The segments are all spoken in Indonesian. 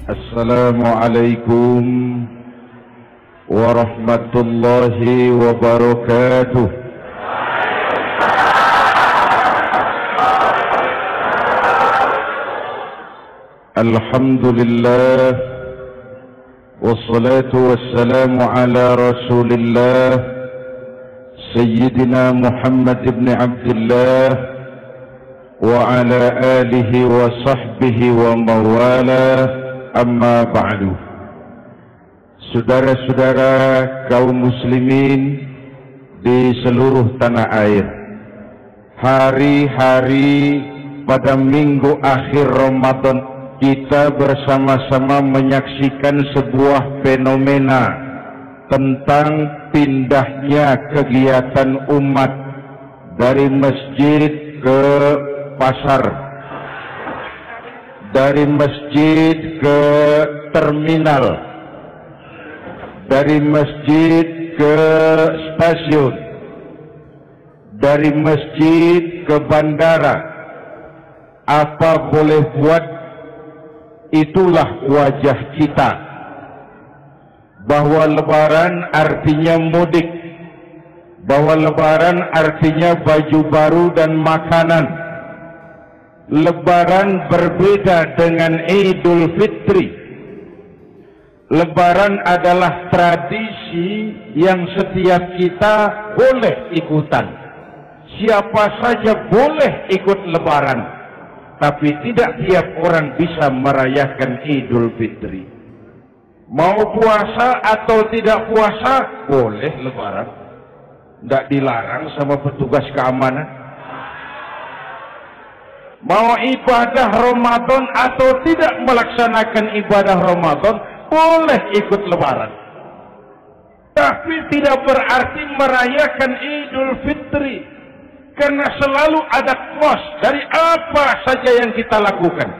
Assalamualaikum warahmatullahi wabarakatuh. Alhamdulillah wassalatu wassalamu ala Rasulillah Sayyidina Muhammad ibn Abdullah wa ala alihi wa sahbihi wa mawalah. Amma ba'du. Saudara-saudara kaum muslimin di seluruh tanah air, hari-hari pada minggu akhir Ramadan kita bersama-sama menyaksikan sebuah fenomena tentang pindahnya kegiatan umat dari masjid ke pasar, dari masjid ke terminal, dari masjid ke stasiun, dari masjid ke bandara. Apa boleh buat, itulah wajah kita. Bahwa lebaran artinya mudik, bahwa lebaran artinya baju baru dan makanan. Lebaran berbeda dengan Idul Fitri. Lebaran adalah tradisi yang setiap kita boleh ikutan. Siapa saja boleh ikut lebaran, tapi tidak tiap orang bisa merayakan Idul Fitri. Mau puasa atau tidak puasa, boleh lebaran. Tidak dilarang sama petugas keamanan. Mau ibadah Ramadan atau tidak melaksanakan ibadah Ramadan, boleh ikut lebaran. Tapi tidak berarti merayakan Idul Fitri. Karena selalu ada kos dari apa saja yang kita lakukan.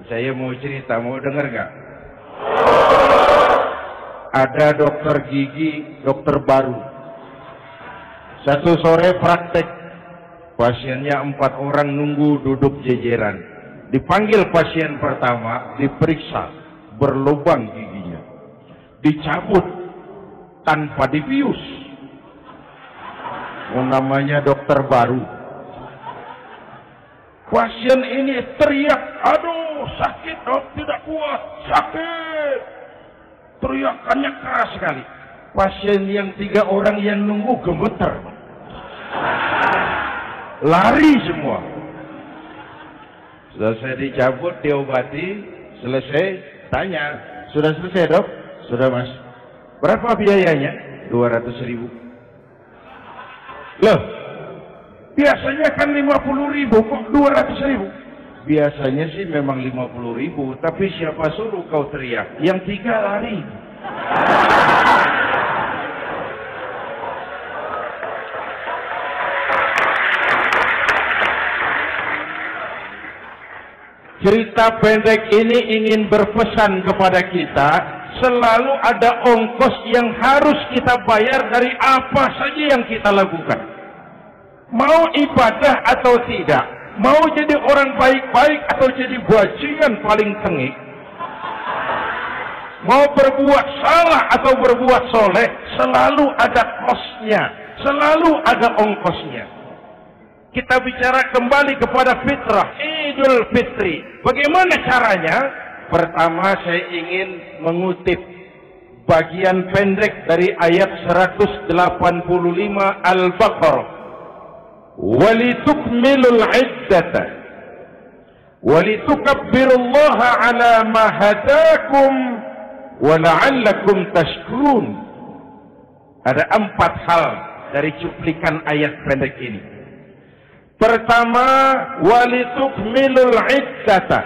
Saya mau cerita, mau dengar gak? Ada dokter gigi, dokter baru. Satu sore praktek. Pasiennya 4 orang nunggu duduk jejeran. Dipanggil pasien pertama, diperiksa, berlubang giginya. Dicabut tanpa dibius. Namanya dokter baru. Pasien ini teriak, aduh sakit dok, tidak kuat, sakit. Teriakannya keras sekali. Pasien yang 3 orang yang nunggu gemeter. Lari semua. Selesai dicabut, diobati, selesai, tanya, sudah selesai dok? Sudah mas. Berapa biayanya? 200.000. Loh, biasanya kan 50.000, kok 200.000? Biasanya sih memang 50.000, tapi siapa suruh kau teriak? Yang 3 lari. Cerita pendek ini ingin berpesan kepada kita, selalu ada ongkos yang harus kita bayar dari apa saja yang kita lakukan. Mau ibadah atau tidak, mau jadi orang baik-baik atau jadi bajingan paling tengik, mau berbuat salah atau berbuat soleh, selalu ada kosnya, selalu ada ongkosnya. Kita bicara kembali kepada fitrah, Idul Fitri. Bagaimana caranya? Pertama saya ingin mengutip bagian pendek dari ayat 185 Al-Baqarah. Walitukmilul iddata walitukabbirullaha ala ma hadakum wa la'allakum tashkurun. Ada 4 hal dari cuplikan ayat pendek ini. Pertama, walitukmilul iddata.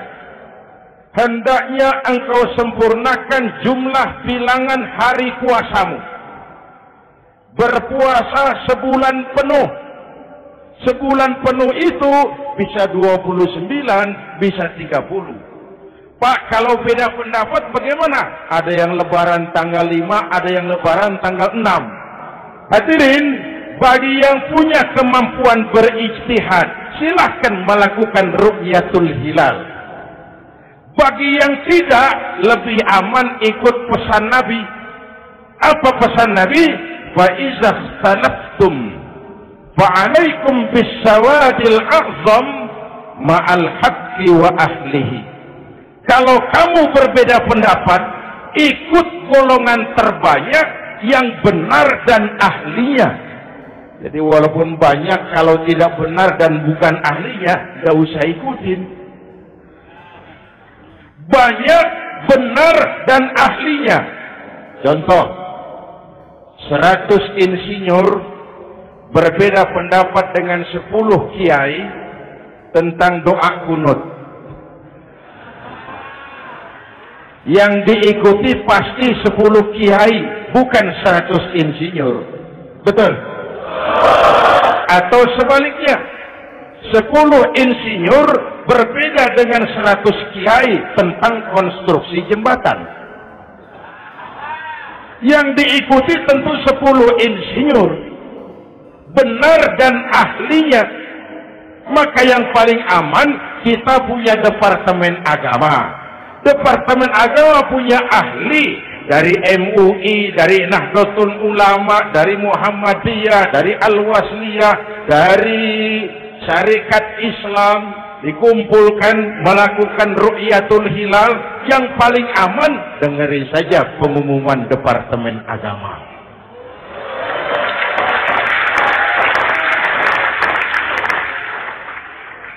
Hendaknya engkau sempurnakan jumlah bilangan hari puasamu. Berpuasa sebulan penuh. Sebulan penuh itu bisa 29, bisa 30. Pak, kalau beda pendapat bagaimana? Ada yang lebaran tanggal 5, ada yang lebaran tanggal 6. Hadirin, bagi yang punya kemampuan berijtihad, silahkan melakukan ru'yatul hilal. Bagi yang tidak, lebih aman ikut pesan Nabi. Apa pesan Nabi? Fa iza ikhtalaftum fa 'alaikum bis-sawadil a'zam ma'al haqqi wa ahlihi. Kalau kamu berbeda pendapat, ikut golongan terbanyak yang benar dan ahlinya. Jadi walaupun banyak, kalau tidak benar dan bukan ahlinya, tidak usah ikutin. Banyak, benar, dan ahlinya. Contoh, 100 insinyur berbeda pendapat dengan 10 kiai tentang doa kunut. Yang diikuti pasti 10 kiai, bukan 100 insinyur. Betul? Atau sebaliknya, 10 insinyur berbeda dengan 100 kiai tentang konstruksi jembatan. Yang diikuti tentu 10 insinyur, benar dan ahlinya. Maka yang paling aman, kita punya Departemen Agama. Departemen Agama punya ahli dari MUI, dari Nahdlatul Ulama, dari Muhammadiyah, dari Al-Wasliyah, dari Syarikat Islam, dikumpulkan melakukan Ru'yatul Hilal. Yang paling aman, dengerin saja pengumuman Departemen Agama.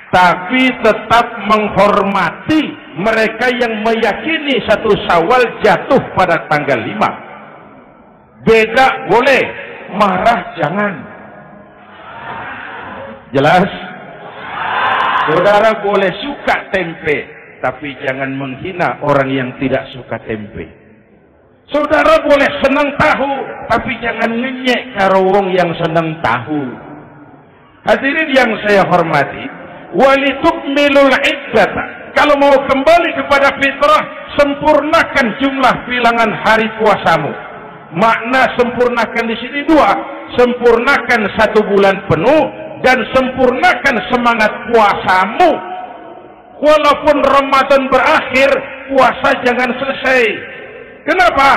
Tapi tetap menghormati mereka yang meyakini 1 Syawal jatuh pada tanggal 5. Beda boleh, marah jangan. Jelas? Saudara boleh suka tempe, tapi jangan menghina orang yang tidak suka tempe. Saudara boleh senang tahu, tapi jangan ngenyek karo wong yang senang tahu. Hadirin yang saya hormati, walitukmilul iddata. Kalau mau kembali kepada fitrah, sempurnakan jumlah bilangan hari puasamu. Makna sempurnakan di sini 2, sempurnakan 1 bulan penuh dan sempurnakan semangat puasamu. Walaupun Ramadan berakhir, puasa jangan selesai. Kenapa?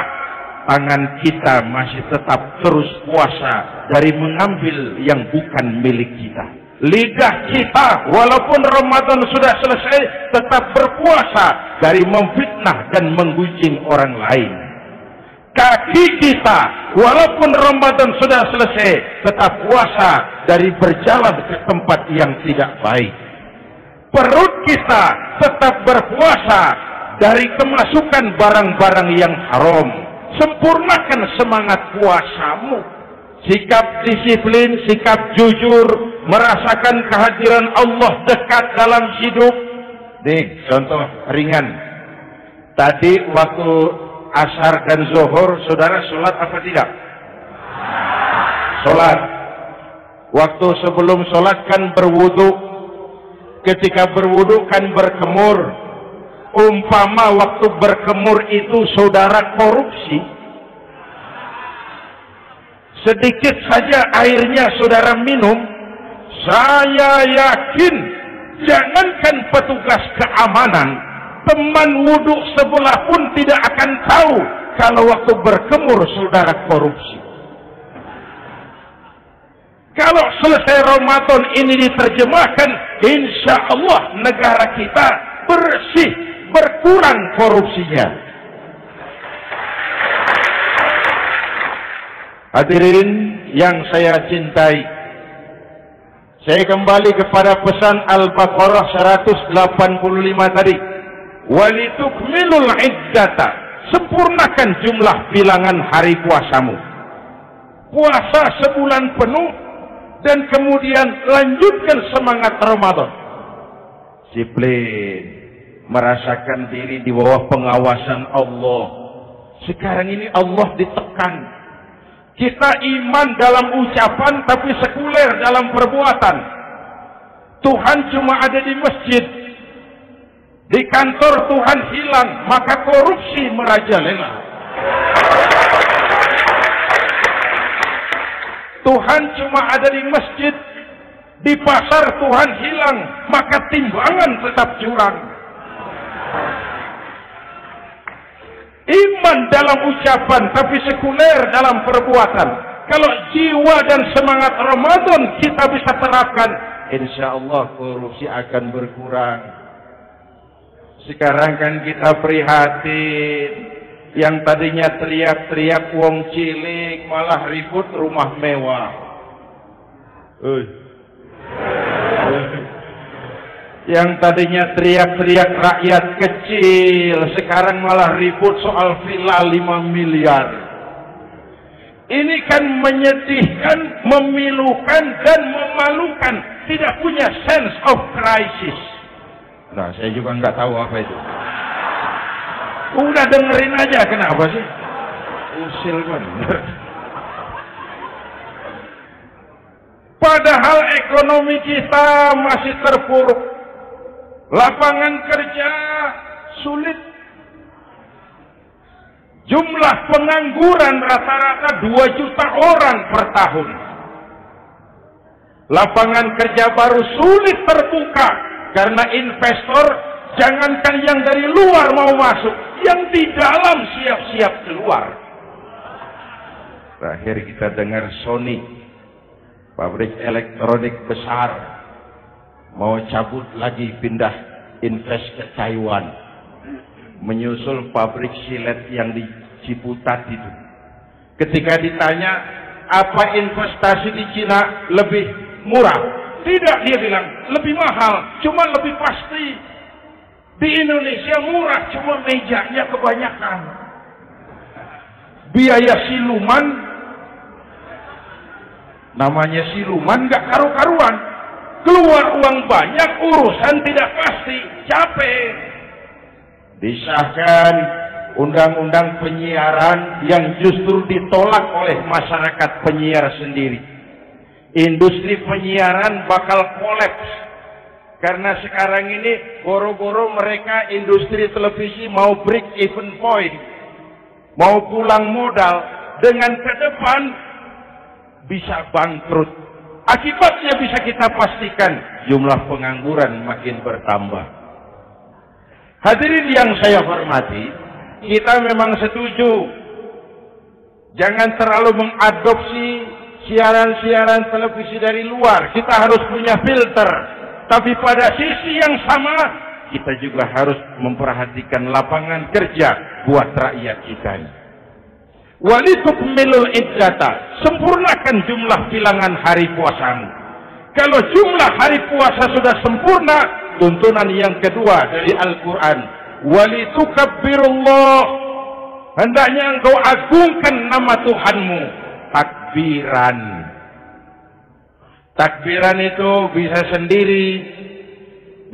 Tangan kita masih tetap terus puasa dari mengambil yang bukan milik kita. Lidah kita walaupun Ramadan sudah selesai tetap berpuasa dari memfitnah dan menggunjing orang lain. Kaki kita walaupun Ramadan sudah selesai tetap puasa dari berjalan ke tempat yang tidak baik. Perut kita tetap berpuasa dari kemasukan barang-barang yang haram. Sempurnakan semangat puasamu. Sikap disiplin, sikap jujur, merasakan kehadiran Allah dekat dalam hidup. Nih, contoh ringan. Tadi waktu Asar dan Zuhur, saudara sholat apa tidak? Sholat. Waktu sebelum sholat kan berwudu. Ketika berwudu kan berkemur. Umpama waktu berkemur itu saudara korupsi, sedikit saja airnya saudara minum, saya yakin jangankan petugas keamanan, teman wudhu sebelah pun tidak akan tahu kalau waktu berkemur saudara korupsi. Kalau selesai Ramadan ini diterjemahkan, insya Allah negara kita bersih, berkurang korupsinya. Hadirin yang saya cintai, saya kembali kepada pesan Al-Baqarah 185 tadi. Walitukmilul iddata, sempurnakan jumlah bilangan hari puasamu. Puasa sebulan penuh dan kemudian lanjutkan semangat Ramadan. Disiplin, merasakan diri di bawah pengawasan Allah. Sekarang ini Allah ditekan. Kita iman dalam ucapan tapi sekuler dalam perbuatan. Tuhan cuma ada di masjid. Di kantor Tuhan hilang, maka korupsi merajalela. Tuhan cuma ada di masjid. Di pasar Tuhan hilang, maka timbangan tetap curang. Iman dalam ucapan, tapi sekuler dalam perbuatan. Kalau jiwa dan semangat Ramadan kita bisa terapkan, insya Allah korupsi akan berkurang. Sekarang kan kita prihatin, yang tadinya teriak-teriak wong cilik malah ribut rumah mewah. Yang tadinya teriak-teriak rakyat kecil, sekarang malah ribut soal villa 5 miliar. Ini kan menyedihkan, memilukan, dan memalukan. Tidak punya sense of crisis. Nah, saya juga nggak tahu apa itu. Udah dengerin aja, kenapa sih? Usil bener. Padahal ekonomi kita masih terpuruk. Lapangan kerja sulit. Jumlah pengangguran rata-rata 2 juta orang per tahun. Lapangan kerja baru sulit terbuka karena investor, jangankan yang dari luar mau masuk, yang di dalam siap-siap keluar. Terakhir kita dengar Sony, pabrik elektronik besar, mau cabut lagi, pindah invest ke Taiwan, menyusul pabrik silet yang di Ciputat itu. Ketika ditanya apa investasi di Cina lebih murah, tidak, dia bilang lebih mahal, cuma lebih pasti. Di Indonesia murah, cuma mejanya kebanyakan. Biaya siluman, namanya siluman gak karu-karuan. Keluar uang banyak, urusan tidak pasti, capek. Disahkan undang-undang penyiaran yang justru ditolak oleh masyarakat penyiar sendiri. Industri penyiaran bakal kolaps. Karena sekarang ini boro-boro mereka industri televisi mau break even point, mau pulang modal, dengan ke depan bisa bangkrut. Akibatnya bisa kita pastikan, jumlah pengangguran makin bertambah. Hadirin yang saya hormati, kita memang setuju jangan terlalu mengadopsi siaran-siaran televisi dari luar. Kita harus punya filter. Tapi pada sisi yang sama, kita juga harus memperhatikan lapangan kerja buat rakyat kita. Walitukmilul iddata, sempurnakan jumlah bilangan hari puasamu. Kalau jumlah hari puasa sudah sempurna, tuntunan yang kedua dari Al-Quran, walitukabbirullah, hendaknya engkau agungkan nama Tuhanmu. Takbiran. Takbiran itu bisa sendiri,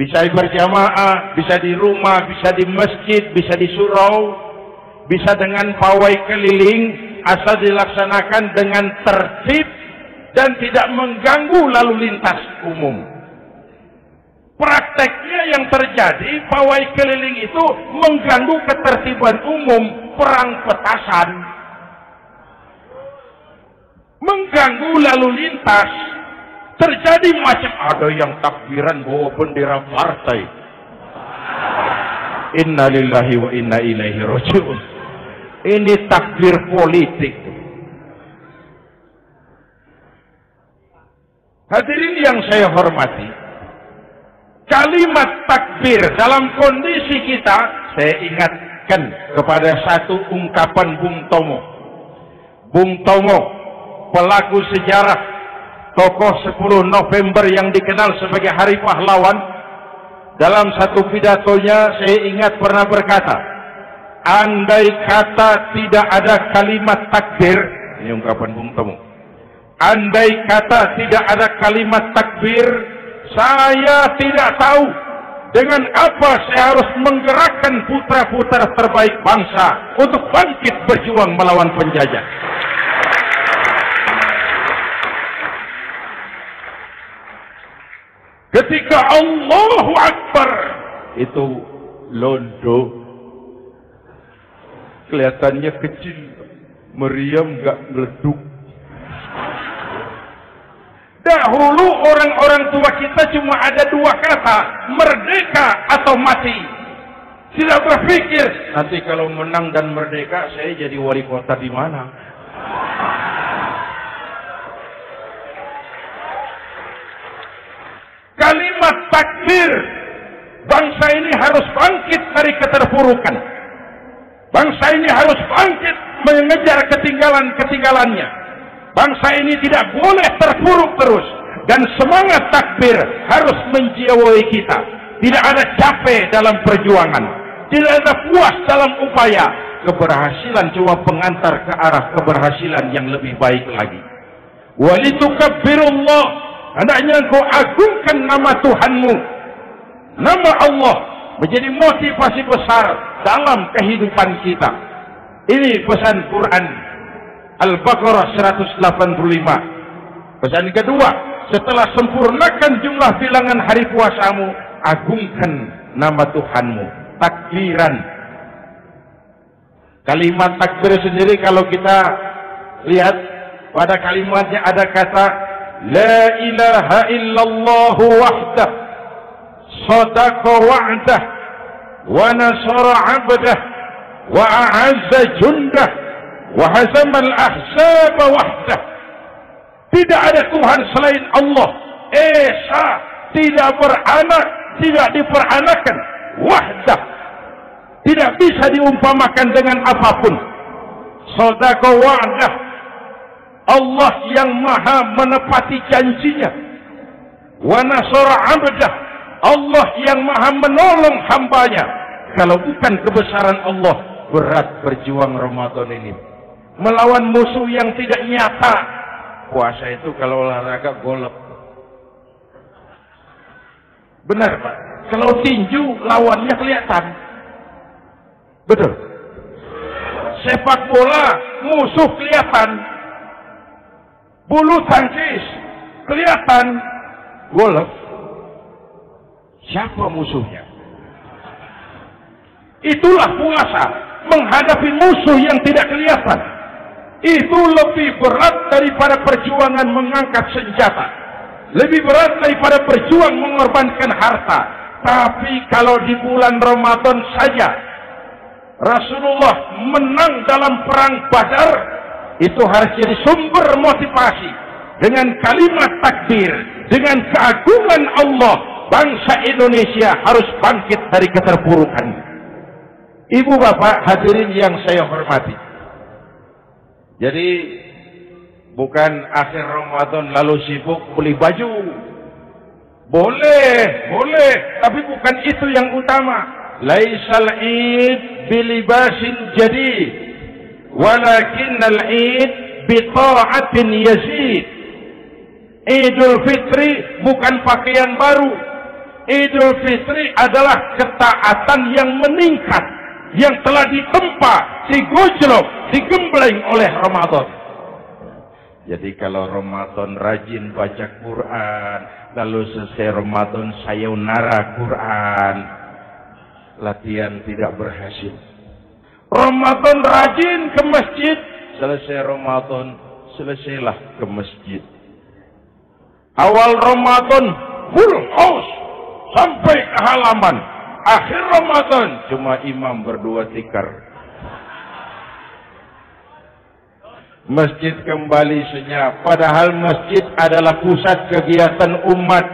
bisa berjamaah, bisa di rumah, bisa di masjid, bisa di surau, bisa dengan pawai keliling, asal dilaksanakan dengan tertib dan tidak mengganggu lalu lintas umum. Prakteknya yang terjadi, pawai keliling itu mengganggu ketertiban umum, perang petasan, mengganggu lalu lintas. Terjadi macam ada yang takbiran bawa bendera partai. Inna lillahi wa inna ilaihi raji'un. Ini takbir politik. Hadirin yang saya hormati, kalimat takbir dalam kondisi kita, saya ingatkan kepada satu ungkapan Bung Tomo. Bung Tomo, pelaku sejarah, tokoh 10 November yang dikenal sebagai Hari Pahlawan, dalam satu pidatonya saya ingat pernah berkata, andai kata tidak ada kalimat takbir, ini ungkapan Bung Tomo, andai kata tidak ada kalimat takbir, saya tidak tahu dengan apa saya harus menggerakkan putra-putra terbaik bangsa untuk bangkit berjuang melawan penjajah. Ketika Allahu Akbar itu londo, kelihatannya kecil, meriam gak meleduk. Dahulu orang-orang tua kita cuma ada 2 kata, merdeka atau mati. Tidak berpikir, nanti kalau menang dan merdeka, saya jadi wali kota di mana? Kalimat takbir, bangsa ini harus bangkit dari keterpurukan. Bangsa ini harus bangkit mengejar ketinggalan-ketinggalannya. Bangsa ini tidak boleh terpuruk terus. Dan semangat takbir harus menjiwai kita. Tidak ada capek dalam perjuangan. Tidak ada puas dalam upaya. Keberhasilan cuma pengantar ke arah keberhasilan yang lebih baik lagi. Walitukabbirullah. Hendaknya engkau agungkan nama Tuhanmu. Nama Allah menjadi motivasi besar dalam kehidupan kita. Ini pesan Quran Al-Baqarah 185. Pesan kedua, setelah sempurnakan jumlah bilangan hari puasamu, agungkan nama Tuhanmu. Takbiran. Kalimat takbir sendiri kalau kita lihat pada kalimatnya ada kata La ilaha illallah wahdah sadaqa wa'dah wa nasara 'abdah wa a'azza jundah wa hazamal ahzab wahdah. Tidak ada Tuhan selain Allah. Esa, tidak beranak, tidak diperanakan. Wahdah, tidak bisa diumpamakan dengan apapun. Sadaqa wa'dah, Allah yang maha menepati janjinya. Wa nasara 'abdah, Allah yang maha menolong hambanya. Kalau bukan kebesaran Allah, berat berjuang Ramadan ini. Melawan musuh yang tidak nyata. Puasa itu kalau olahraga golep. Benar Pak. Kalau tinju lawannya kelihatan. Betul. Sepak bola musuh kelihatan. Bulu tangkis kelihatan. Golf. Siapa musuhnya? Itulah puasa. Menghadapi musuh yang tidak kelihatan. Itu lebih berat daripada perjuangan mengangkat senjata. Lebih berat daripada berjuang mengorbankan harta. Tapi kalau di bulan Ramadan saja Rasulullah menang dalam perang Badar, itu harus jadi sumber motivasi. Dengan kalimat takbir, dengan keagungan Allah, bangsa Indonesia harus bangkit dari keterpurukan. Ibu bapak hadirin yang saya hormati. Jadi bukan akhir Ramadan lalu sibuk beli baju. Boleh, tapi bukan itu yang utama. Laisal id bilibasin jadid, walakinnal id bita'atin yazid. Idul Fitri bukan pakaian baru. Idul Fitri adalah ketaatan yang meningkat, yang telah ditempa, digojlok, digembleng oleh Ramadan. Jadi kalau Ramadan rajin baca Quran, lalu selesai Ramadan sayonara Quran, latihan tidak berhasil. Ramadan rajin ke masjid, selesai Ramadan, selesailah ke masjid. Awal Ramadan full house sampai ke halaman. Akhir Ramadan cuma imam berdua tikar. Masjid kembali senyap. Padahal masjid adalah pusat kegiatan umat.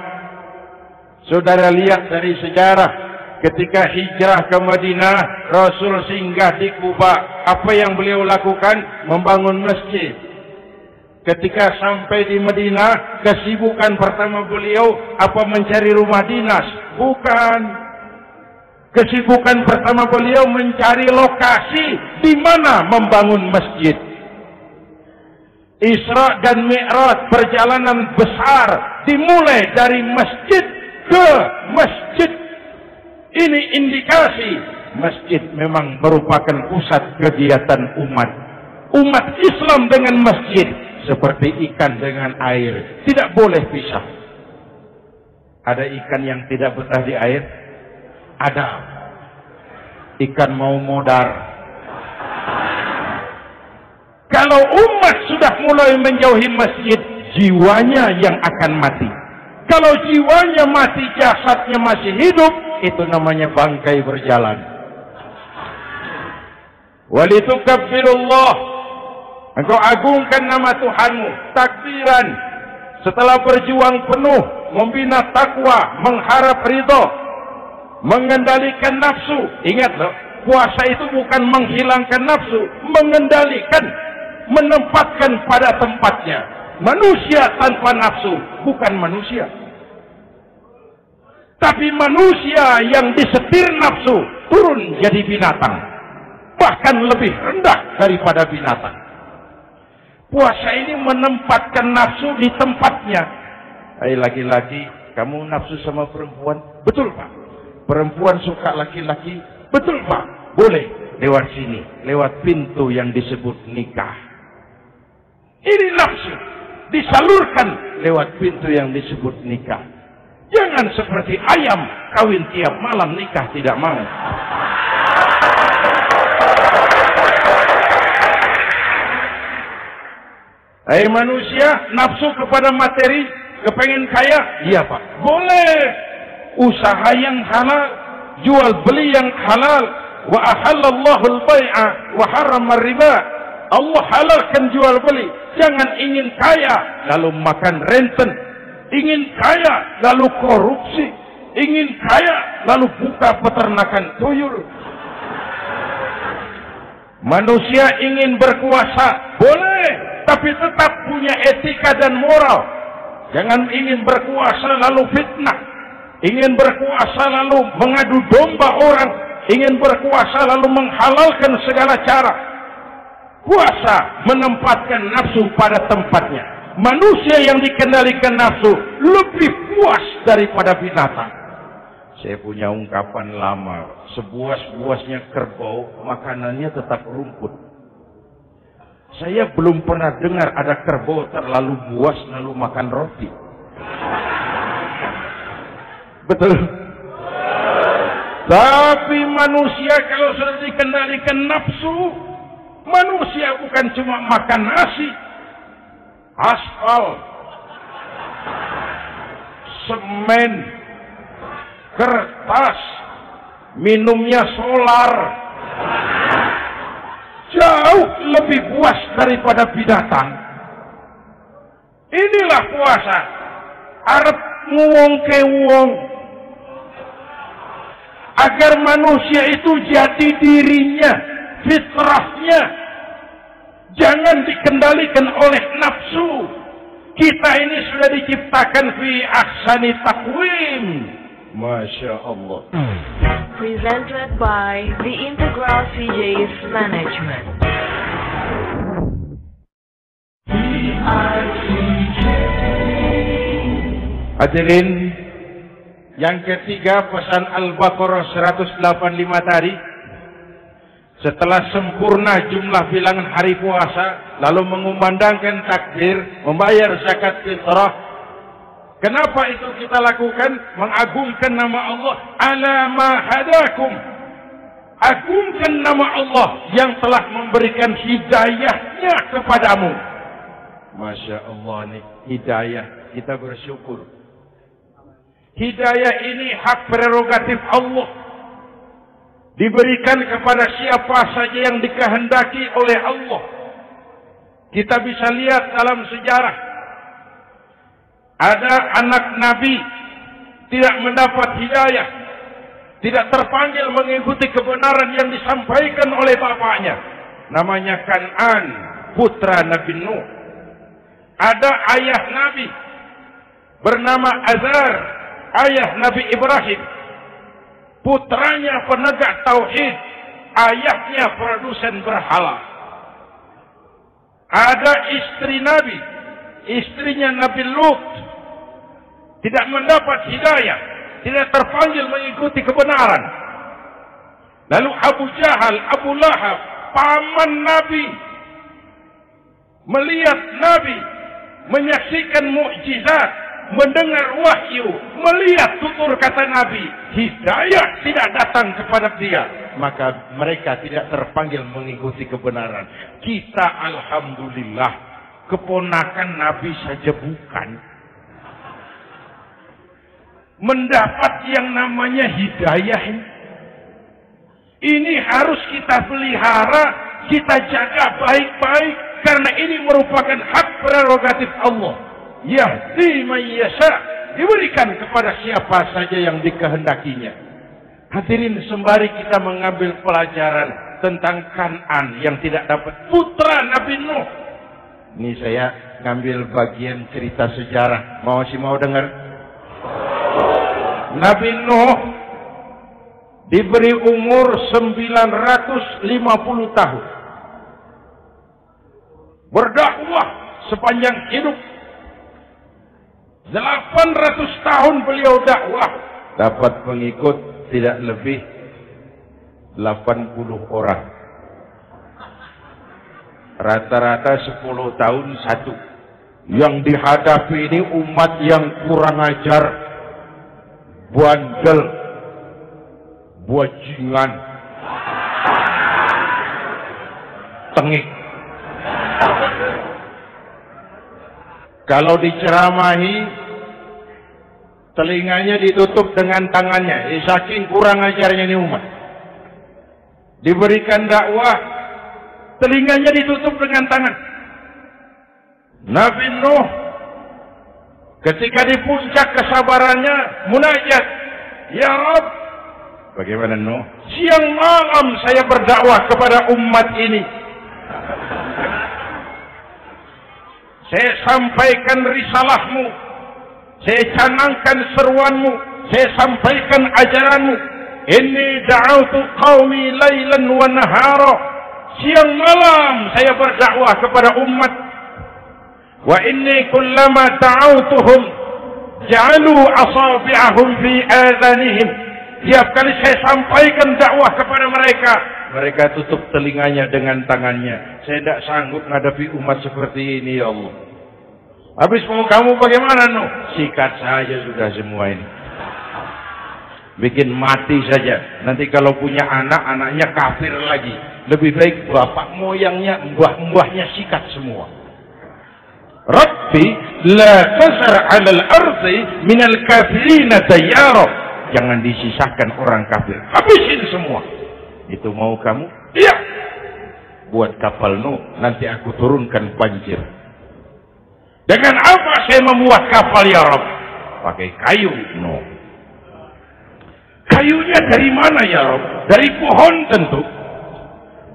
Saudara lihat dari sejarah. Ketika hijrah ke Madinah, Rasul singgah di Kuba. Apa yang beliau lakukan? Membangun masjid. Ketika sampai di Madinah, kesibukan pertama beliau apa mencari rumah dinas? Bukan. Kesibukan pertama beliau mencari lokasi di mana membangun masjid. Isra dan Mi'raj, perjalanan besar dimulai dari masjid ke masjid. Ini indikasi masjid memang merupakan pusat kegiatan umat. Umat Islam dengan masjid seperti ikan dengan air, tidak boleh pisah. Ada ikan yang tidak betah di air? Ada. Ikan mau modar. Kalau umat sudah mulai menjauhi masjid, jiwanya yang akan mati. Kalau jiwanya mati, jasadnya masih hidup, itu namanya bangkai berjalan. Walitukabbirullah, engkau agungkan nama Tuhanmu, takbiran. Setelah berjuang penuh, membina takwa, mengharap ridho, mengendalikan nafsu. Ingat loh, puasa itu bukan menghilangkan nafsu, mengendalikan, menempatkan pada tempatnya. Manusia tanpa nafsu bukan manusia. Tapi manusia yang disetir nafsu turun jadi binatang. Bahkan lebih rendah daripada binatang. Puasa ini menempatkan nafsu di tempatnya. Hai laki-laki, kamu nafsu sama perempuan? Betul Pak. Perempuan suka laki-laki? Betul Pak. Boleh lewat sini, lewat pintu yang disebut nikah. Ini nafsu disalurkan lewat pintu yang disebut nikah. Jangan seperti ayam kawin tiap malam, nikah tidak mau. Hai manusia, nafsu kepada materi, kepengen kaya? Iya Pak. Boleh. Usaha yang halal, jual beli yang halal. Wa ahallallahu al-bai'a wa harrama riba. Allah halalkan jual beli. Jangan ingin kaya lalu makan renten, ingin kaya lalu korupsi, ingin kaya lalu buka peternakan tuyul. Manusia ingin berkuasa, boleh, tapi tetap punya etika dan moral. Jangan ingin berkuasa lalu fitnah, ingin berkuasa lalu mengadu domba orang, ingin berkuasa lalu menghalalkan segala cara. Puasa menempatkan nafsu pada tempatnya. Manusia yang dikendalikan nafsu lebih puas daripada binatang. Saya punya ungkapan lama, sebuas-buasnya kerbau, makanannya tetap rumput. Saya belum pernah dengar ada kerbau terlalu buas lalu makan roti. Betul. Tapi manusia kalau sudah dikendalikan nafsu, manusia bukan cuma makan nasi, aspal, semen, kertas, minumnya solar. Jauh lebih puas daripada binatang. Inilah puasa. Arep nguwong ke wong. Agar manusia itu jadi dirinya, fitrahnya. Jangan dikendalikan oleh nafsu. Kita ini sudah diciptakan fi ahsani taqwim. Masya Allah. Presented by the Integral CJ's Management. Hadirin, yang ketiga pesan Al-Baqarah 185 tadi. Setelah sempurna jumlah bilangan hari puasa, lalu mengumandangkan takbir, membayar zakat fitrah. Kenapa itu kita lakukan? Mengagungkan nama Allah. Ala ma hadakum. Agungkan nama Allah yang telah memberikan hidayahnya kepadamu. Masya Allah nih, hidayah. Kita bersyukur. Hidayah ini hak prerogatif Allah. Diberikan kepada siapa saja yang dikehendaki oleh Allah. Kita bisa lihat dalam sejarah. Ada anak Nabi tidak mendapat hidayah, tidak terpanggil mengikuti kebenaran yang disampaikan oleh bapaknya. Namanya Kan'an, putra Nabi Nuh. Ada ayah Nabi bernama Azar, ayah Nabi Ibrahim. Putranya penegak tauhid, ayahnya produsen berhala. Ada istri Nabi, istrinya Nabi Lut, tidak mendapat hidayah, tidak terpanggil mengikuti kebenaran. Lalu Abu Jahal, Abu Lahab, paman Nabi, melihat Nabi, menyaksikan mukjizat, mendengar wahyu, melihat tutur kata Nabi, hidayah tidak datang kepada dia, maka mereka tidak terpanggil mengikuti kebenaran. Kita alhamdulillah keponakan Nabi saja bukan, mendapat yang namanya hidayah. Ini harus kita pelihara, kita jaga baik-baik, karena ini merupakan hak prerogatif Allah. Yahdi man yasha, diberikan kepada siapa saja yang dikehendakinya. Hadirin, sembari kita mengambil pelajaran tentang Kan'an yang tidak dapat putra Nabi Nuh. Ini saya ngambil bagian cerita sejarah. Masih mau dengar? Nabi Nuh diberi umur 950 tahun. Berdakwah sepanjang hidup. 800 tahun beliau dakwah. Dapat pengikut tidak lebih 80 orang. Rata-rata 10 tahun satu. Yang dihadapi ini umat yang kurang ajar, bandel, bajingan, tengik. Kalau diceramahi, telinganya ditutup dengan tangannya. Saking kurang ajarnya ini umat. Diberikan dakwah, telinganya ditutup dengan tangan. Nabi Nuh ketika di puncak kesabarannya munajat, ya Rabb, bagaimana Nuh? Siang malam saya berdakwah kepada umat ini. Saya sampaikan risalahmu, saya canangkan seruanmu, saya sampaikan ajaranmu. Inni da'autu qaumi lailan wa nahara. Siang malam saya berdakwah kepada umat. Wa inni kullama da'autuhum ja'alu asabi'ahum fi adhanihim. Tiap kali saya sampaikan dakwah kepada mereka, mereka tutup telinganya dengan tangannya. Saya tidak sanggup menghadapi umat seperti ini, ya Allah. Habis mau kamu bagaimana, Nuh? Sikat saja sudah semua ini. Bikin mati saja. Nanti kalau punya anak, anaknya kafir lagi. Lebih baik bapak moyangnya, mbah-mbahnya sikat semua. Rabbi la tasar 'alal ardi minal kafirina dayyara. Jangan disisakan orang kafir. Habisin semua. Itu mau kamu? Iya. Buat kapal Nuh, nanti aku turunkan banjir. Dengan apa saya membuat kapal, ya Rabb? Pakai kayu, Nuh. Kayunya dari mana, ya Rabb? Dari pohon tentu.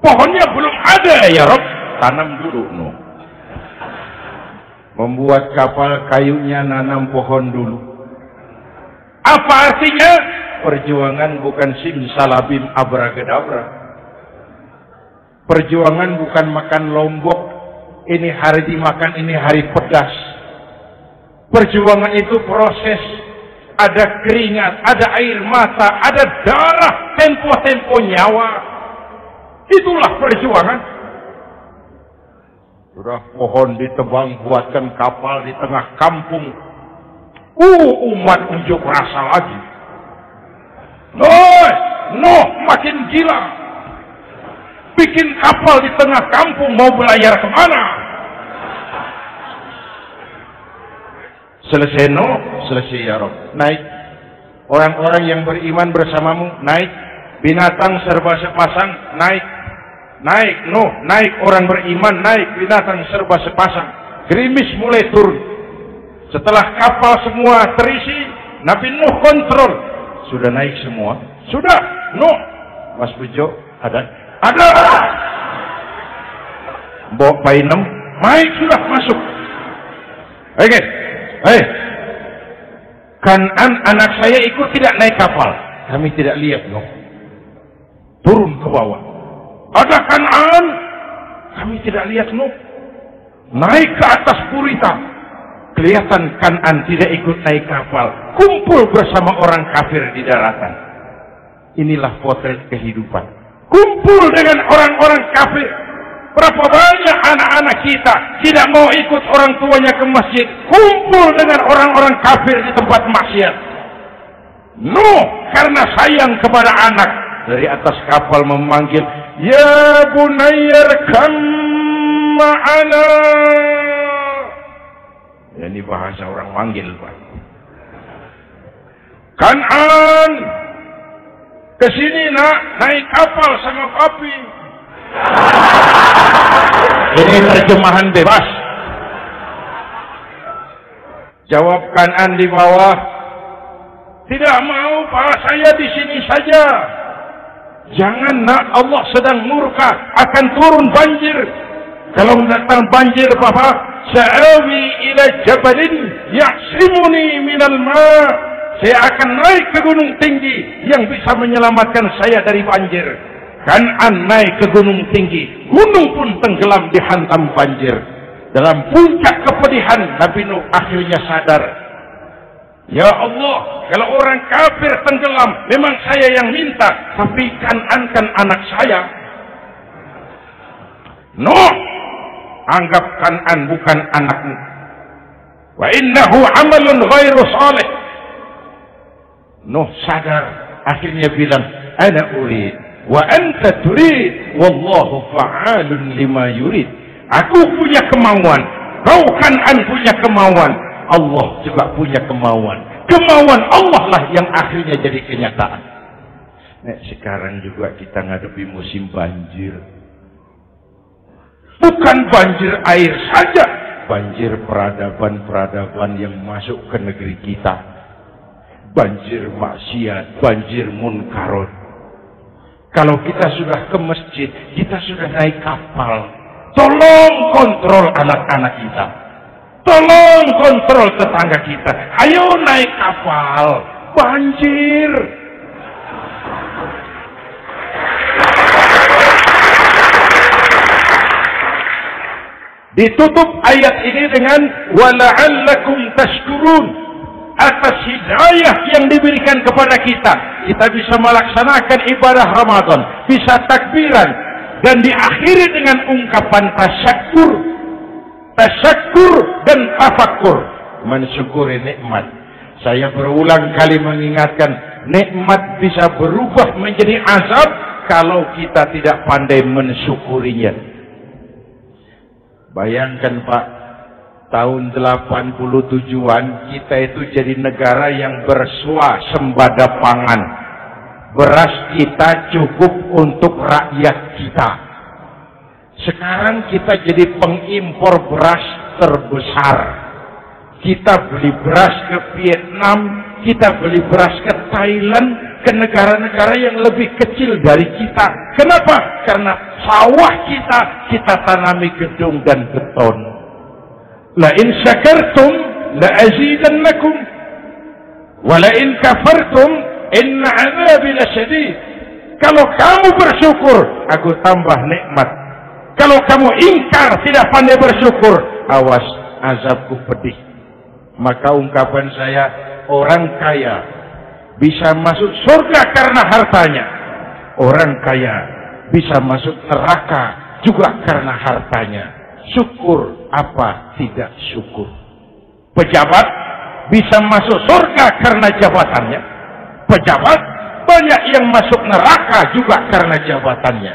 Pohonnya belum ada, ya Rabb. Tanam dulu, Nuh. Membuat kapal, kayunya nanam pohon dulu. Apa artinya? Perjuangan bukan simsalabim abracadabra. Perjuangan bukan makan lombok. Ini hari dimakan, ini hari pedas. Perjuangan itu proses. Ada keringat, ada air mata, ada darah, tempo-tempo nyawa. Itulah perjuangan. Sudah pohon ditebang, buatkan kapal di tengah kampung. Umat unjuk rasa lagi. Nuh makin gila. Bikin kapal di tengah kampung, mau belayar kemana? Selesai Nuh, selesai ya Rabb. Naik. Orang-orang yang beriman bersamamu, naik. Binatang serba sepasang, naik. Naik Nuh, naik orang beriman, naik. Binatang serba sepasang. Gerimis mulai turun. Setelah kapal semua terisi, Nabi Nuh kontrol. Sudah naik semua? Sudah. Nuh. Mas Bejo, ada? Ada. Mbok Painem, naik sudah masuk. Oke. Kan'an anak saya ikut tidak naik kapal. Kami tidak lihat, Nuh. Turun ke bawah. Ada Kan'an? Kami tidak lihat, Nuh. Naik ke atas Purita. Kelihatan Kan'an tidak ikut naik kapal. Kumpul bersama orang kafir di daratan. Inilah potret kehidupan. Kumpul dengan orang-orang kafir. Berapa banyak anak-anak kita tidak mau ikut orang tuanya ke masjid. Kumpul dengan orang-orang kafir di tempat maksiat. Nuh karena sayang kepada anak, dari atas kapal memanggil, ya bunayyar kam ma'ana. Ya, ini bahasa orang manggil, Pak. Kan'an, Kesini nak, naik kapal sama papi. Ini terjemahan bebas. Jawab kanan di bawah. Tidak mau Pak, saya di sini saja. Jangan nak, Allah sedang murka, akan turun banjir. Kalau datang banjir Bapak, sa'awi ila jabalin ya'simuni minal ma'. Saya akan naik ke gunung tinggi yang bisa menyelamatkan saya dari banjir. Kan'an naik ke gunung tinggi, gunung pun tenggelam dihantam banjir. Dalam puncak kepedihan, Nabi Nuh akhirnya sadar. Ya Allah, kalau orang kafir tenggelam, memang saya yang minta, tapi Kan'an kan anak saya. Nuh, anggap Kan'an bukan anakmu. Wa innahu amalun ghairu salih. Nuh sadar, akhirnya bilang, ana urid wa anta turid wallahu fa'alun lima yurid. Aku punya kemauan, kau Kan'an punya kemauan, Allah juga punya kemauan. Kemauan Allah lah yang akhirnya jadi kenyataan. Nah, sekarang juga kita ngadepi musim banjir. Bukan banjir air saja, banjir peradaban-peradaban yang masuk ke negeri kita. Banjir maksiat, banjir munkarot. Kalau kita sudah ke masjid, kita sudah naik kapal. Tolong kontrol anak-anak kita. Tolong kontrol tetangga kita. Ayo naik kapal. Banjir. Ditutup ayat ini dengan wala'allakum tashkurun. Atas hidayah yang diberikan kepada kita, kita bisa melaksanakan ibadah Ramadan, bisa takbiran, dan diakhiri dengan ungkapan tasyakur. Tasyakur dan tafakkur, mensyukuri nikmat. Saya berulang kali mengingatkan, nikmat bisa berubah menjadi azab kalau kita tidak pandai mensyukurinya. Bayangkan Pak, tahun 87-an kita itu jadi negara yang berswasembada pangan. Beras kita cukup untuk rakyat kita. Sekarang kita jadi pengimpor beras terbesar. Kita beli beras ke Vietnam, kita beli beras ke Thailand, ke negara-negara yang lebih kecil dari kita. Kenapa? Karena sawah kita tanami gedung dan beton. La in syakartum la azidannakum wa la in kafartum inna 'adzabi lasyadid. Kalau kamu bersyukur, aku tambah nikmat. Kalau kamu ingkar, tidak pandai bersyukur, awas, azabku pedih. Maka ungkapan saya, orang kaya bisa masuk surga karena hartanya. Orang kaya bisa masuk neraka juga karena hartanya. Syukur apa tidak syukur. Pejabat bisa masuk surga karena jabatannya. Pejabat banyak yang masuk neraka juga karena jabatannya.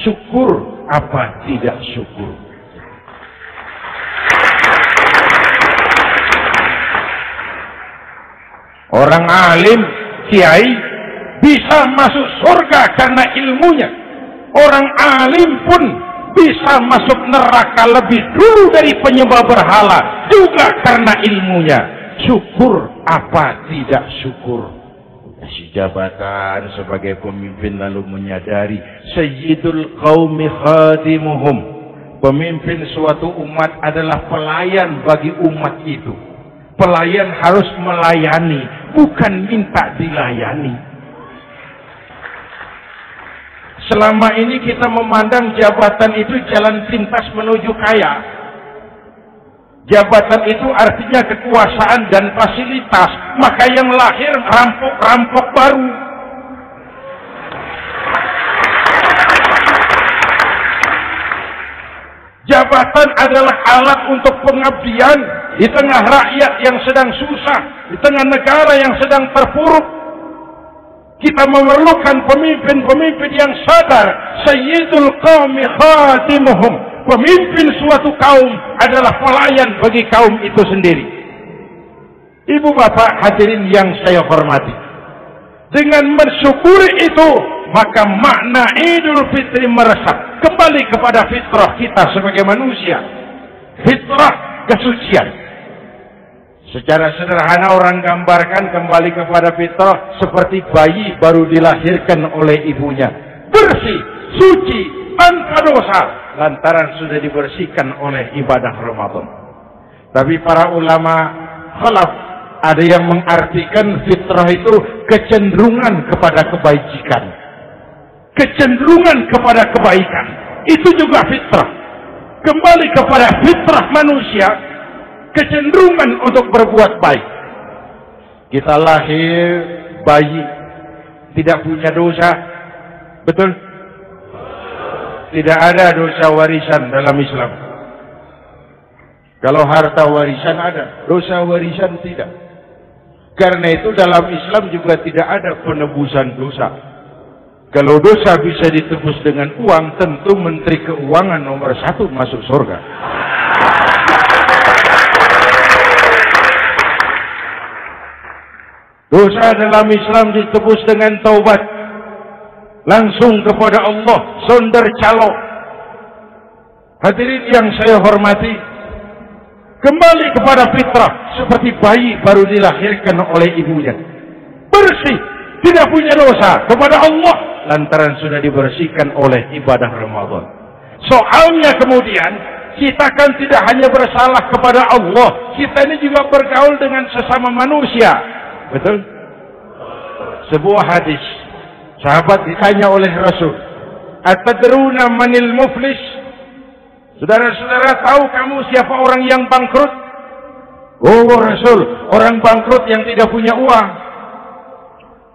Syukur apa tidak syukur. Orang alim, kiai bisa masuk surga karena ilmunya. Orang alim pun bisa masuk neraka lebih dulu dari penyembah berhala juga karena ilmunya. Syukur apa tidak syukur. Si jabatan sebagai pemimpin lalu menyadari sayyidul qaumi khadimuhum. Pemimpin suatu umat adalah pelayan bagi umat itu. Pelayan harus melayani, bukan minta dilayani. Selama ini kita memandang jabatan itu jalan pintas menuju kaya. Jabatan itu artinya kekuasaan dan fasilitas. Maka yang lahir rampok-rampok baru. Jabatan adalah alat untuk pengabdian di tengah rakyat yang sedang susah, di tengah negara yang sedang terpuruk. Kita memerlukan pemimpin-pemimpin yang sadar sayyidul qaumi khatimuhum. Pemimpin suatu kaum adalah pelayan bagi kaum itu sendiri. Ibu bapak hadirin yang saya hormati, Dengan mensyukuri itu, maka makna Idul Fitri meresap kembali kepada fitrah kita sebagai manusia. Fitrah kesucian. Secara sederhana orang gambarkan kembali kepada fitrah seperti bayi baru dilahirkan oleh ibunya. Bersih, suci, tanpa dosa, lantaran sudah dibersihkan oleh ibadah Ramadan. Tapi para ulama khalaf ada yang mengartikan fitrah itu kecenderungan kepada kebajikan. Kecenderungan kepada kebaikan. Itu juga fitrah. Kembali kepada fitrah manusia, kecenderungan untuk berbuat baik. Kita lahir bayi, tidak punya dosa. Betul? Tidak ada dosa warisan dalam Islam. Kalau harta warisan ada, dosa warisan tidak. Karena itu dalam Islam juga tidak ada penebusan dosa. Kalau dosa bisa ditebus dengan uang, tentu Menteri Keuangan nomor 1 masuk surga. Dosa dalam Islam ditebus dengan taubat. Langsung kepada Allah, sonder calo. Hadirin yang saya hormati, kembali kepada fitrah seperti bayi baru dilahirkan oleh ibunya. Bersih, tidak punya dosa kepada Allah lantaran sudah dibersihkan oleh ibadah Ramadan. Soalnya kemudian kita kan tidak hanya bersalah kepada Allah, kita ini juga bergaul dengan sesama manusia. Betul? Sebuah hadis, sahabat ditanya oleh Rasul, "Atadruna manil muflis?" Saudara-saudara, tahu kamu siapa orang yang bangkrut? Oh Rasul, orang bangkrut yang tidak punya uang.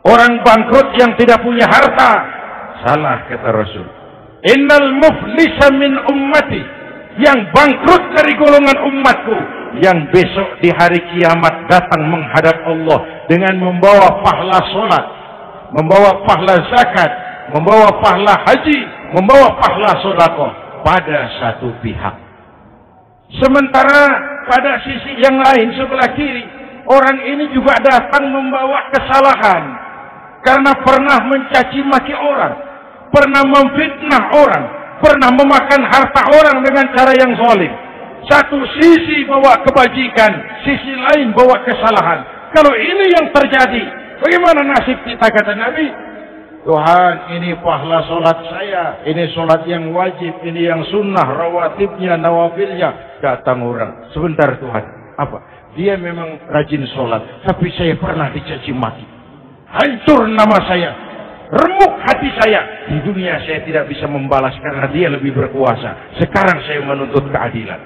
Orang bangkrut yang tidak punya harta. Salah, kata Rasul. Innal muflisa min ummati. Yang bangkrut dari golongan umatku, yang besok di hari kiamat datang menghadap Allah dengan membawa pahala solat, membawa pahala zakat, membawa pahala haji, membawa pahala sedekah pada satu pihak. Sementara pada sisi yang lain sebelah kiri, orang ini juga datang membawa kesalahan karena pernah mencaci maki orang, pernah memfitnah orang, pernah memakan harta orang dengan cara yang zalim. Satu sisi bawa kebajikan, sisi lain bawa kesalahan. Kalau ini yang terjadi, bagaimana nasib kita, kata Nabi? Tuhan, ini pahala solat saya, ini solat yang wajib, ini yang sunnah, rawatibnya, nawafilnya. Datang orang, sebentar Tuhan, apa? Dia memang rajin solat, tapi saya pernah dicaci maki. Hancur nama saya, remuk hati saya. Di dunia saya tidak bisa membalas karena dia lebih berkuasa. Sekarang saya menuntut keadilan.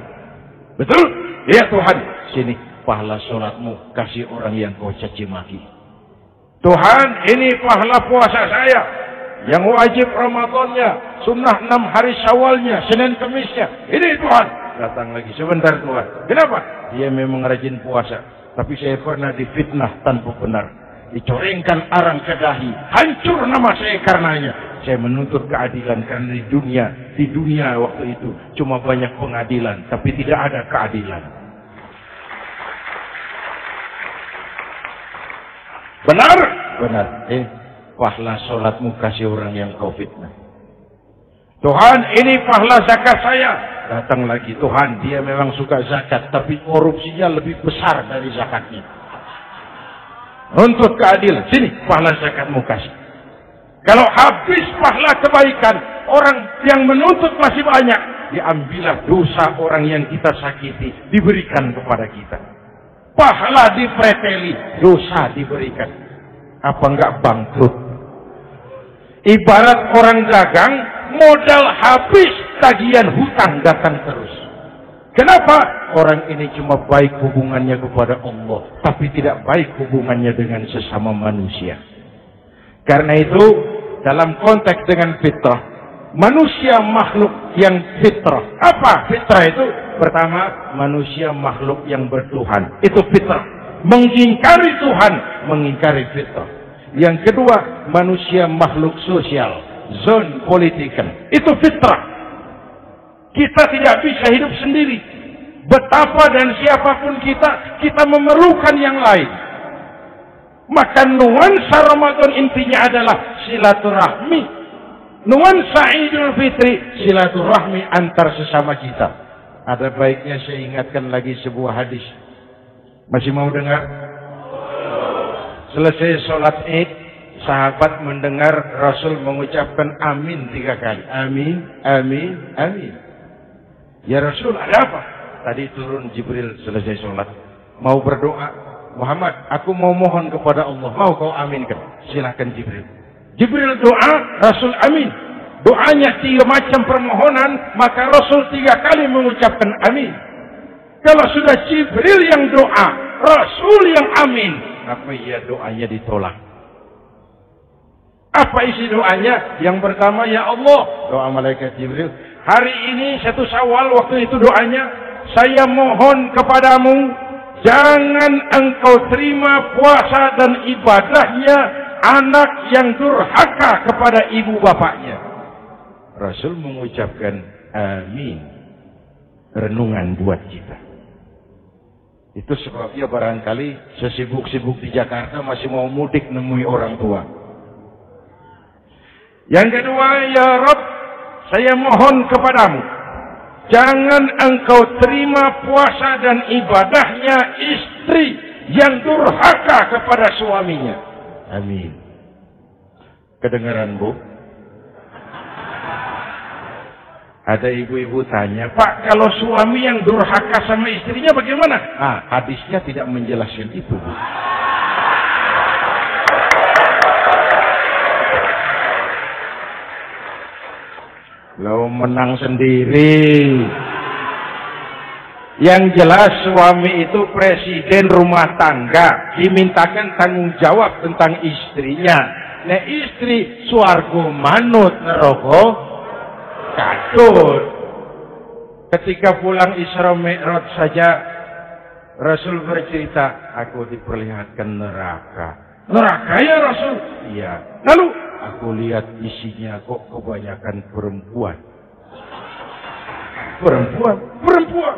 Betul? Ya Tuhan, sini pahala solatmu, kasih orang yang kau caci maki. Tuhan, ini pahala puasa saya yang wajib Ramadannya, sunnah 6 hari Syawalnya, Senin Kemisnya. Ini Tuhan. Datang lagi, sebentar Tuhan. Kenapa? Dia memang rajin puasa, tapi saya pernah difitnah tanpa benar, dicorengkan arang ke dahi, hancur nama saya karenanya. Saya menuntut keadilan karena di dunia waktu itu cuma banyak pengadilan, tapi tidak ada keadilan. Benar? Benar. Pahala solatmu kasih orang yang kau fitnah. Tuhan, ini pahala zakat saya. Datang lagi, Tuhan, dia memang suka zakat, tapi korupsinya lebih besar dari zakatnya. Untuk keadilan, sini pahala zakatmu kasih. Kalau habis pahala kebaikan, orang yang menuntut masih banyak, diambillah dosa orang yang kita sakiti, diberikan kepada kita. Pahala dipreteli, dosa diberikan. Apa enggak bangkrut? Ibarat orang dagang, modal habis, tagihan hutang datang terus. Kenapa? Orang ini cuma baik hubungannya kepada Allah, tapi tidak baik hubungannya dengan sesama manusia. Karena itu, dalam konteks dengan fitrah, manusia makhluk yang fitrah. Apa fitrah itu? Pertama, manusia makhluk yang bertuhan. Itu fitrah. Mengingkari Tuhan, mengingkari fitrah. Yang kedua, manusia makhluk sosial, zon politikan. Itu fitrah. Kita tidak bisa hidup sendiri. Betapa dan siapapun kita memerlukan yang lain. Maka nuansa Ramadan intinya adalah silaturahmi. Nuansa Idul Fitri silaturahmi antar sesama kita. Ada baiknya saya ingatkan lagi sebuah hadis. Masih mau dengar? Selesai sholat Id, sahabat mendengar Rasul mengucapkan amin 3 kali. Amin, amin, amin. Ya Rasul, ada apa? Tadi turun Jibril selesai sholat. Mau berdoa. Muhammad, aku mau mohon kepada Allah. Mau kau aminkan? Silahkan Jibril. Jibril doa, Rasul amin. Doanya 3 macam permohonan, maka Rasul 3 kali mengucapkan amin. Kalau sudah Jibril yang doa, Rasul yang amin, apa iya doanya ditolak? Apa isi doanya? Yang pertama, ya Allah, doa malaikat Jibril. Hari ini 1 Syawal, waktu itu doanya, saya mohon kepadamu, jangan engkau terima puasa dan ibadahnya anak yang durhaka kepada ibu bapaknya. Rasul mengucapkan amin. Renungan buat kita. Itu sebabnya barangkali sesibuk-sibuk di Jakarta masih mau mudik nemui orang tua. Yang kedua, ya Rabb, saya mohon kepadamu, jangan engkau terima puasa dan ibadahnya istri yang durhaka kepada suaminya. Amin. Kedengaran, Bu? Ada ibu-ibu tanya, Pak, kalau suami yang durhaka sama istrinya bagaimana? Hadisnya tidak menjelaskan itu, Bu. Lo menang sendiri. Yang jelas suami itu presiden rumah tangga, dimintakan tanggung jawab tentang istrinya. Nah, istri swarga manut neraka katut. Ketika pulang Isra Mi'raj saja Rasul bercerita, aku diperlihatkan neraka. Neraka ya Rasul? Iya. Lalu aku lihat isinya kok kebanyakan perempuan. Perempuan.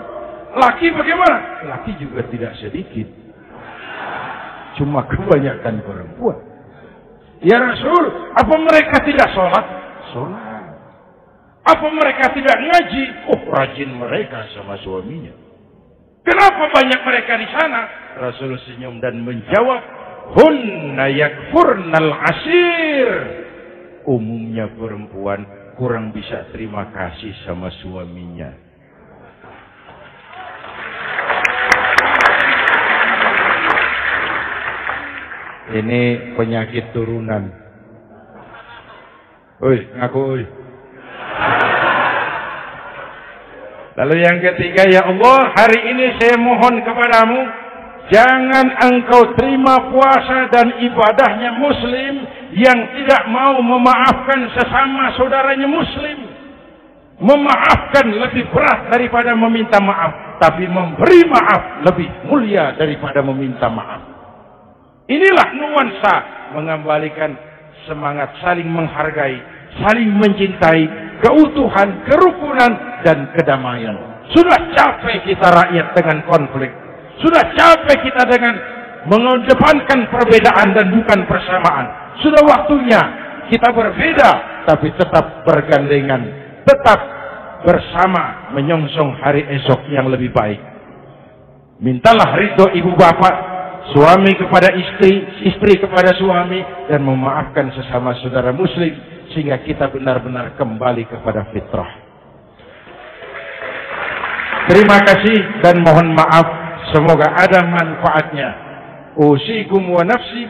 Laki bagaimana? Laki juga tidak sedikit. Cuma kebanyakan perempuan. Ya Rasul, apa mereka tidak sholat? Sholat. Apa mereka tidak ngaji? Oh, rajin mereka sama suaminya. Kenapa banyak mereka di sana? Rasul senyum dan menjawab, hunna yakfurnal asir. Umumnya perempuan kurang bisa terima kasih sama suaminya. Ini penyakit turunan. Oi, ngaku oi. Lalu yang ketiga, ya Allah, hari ini saya mohon kepadamu, jangan engkau terima puasa dan ibadahnya muslim yang tidak mau memaafkan sesama saudaranya muslim. Memaafkan lebih berat daripada meminta maaf, tapi memberi maaf lebih mulia daripada meminta maaf. Inilah nuansa mengembalikan semangat saling menghargai, saling mencintai, keutuhan, kerukunan, dan kedamaian. Sudah capek kita rakyat dengan konflik. Sudah capek kita dengan mengedepankan perbedaan dan bukan persamaan. Sudah waktunya kita berbeda, tapi tetap bergandengan, tetap bersama menyongsong hari esok yang lebih baik. Mintalah ridho ibu bapak, suami kepada istri, istri kepada suami, dan memaafkan sesama saudara muslim, sehingga kita benar-benar kembali kepada fitrah. Terima kasih dan mohon maaf, semoga ada manfaatnya. Usikum wa nafsi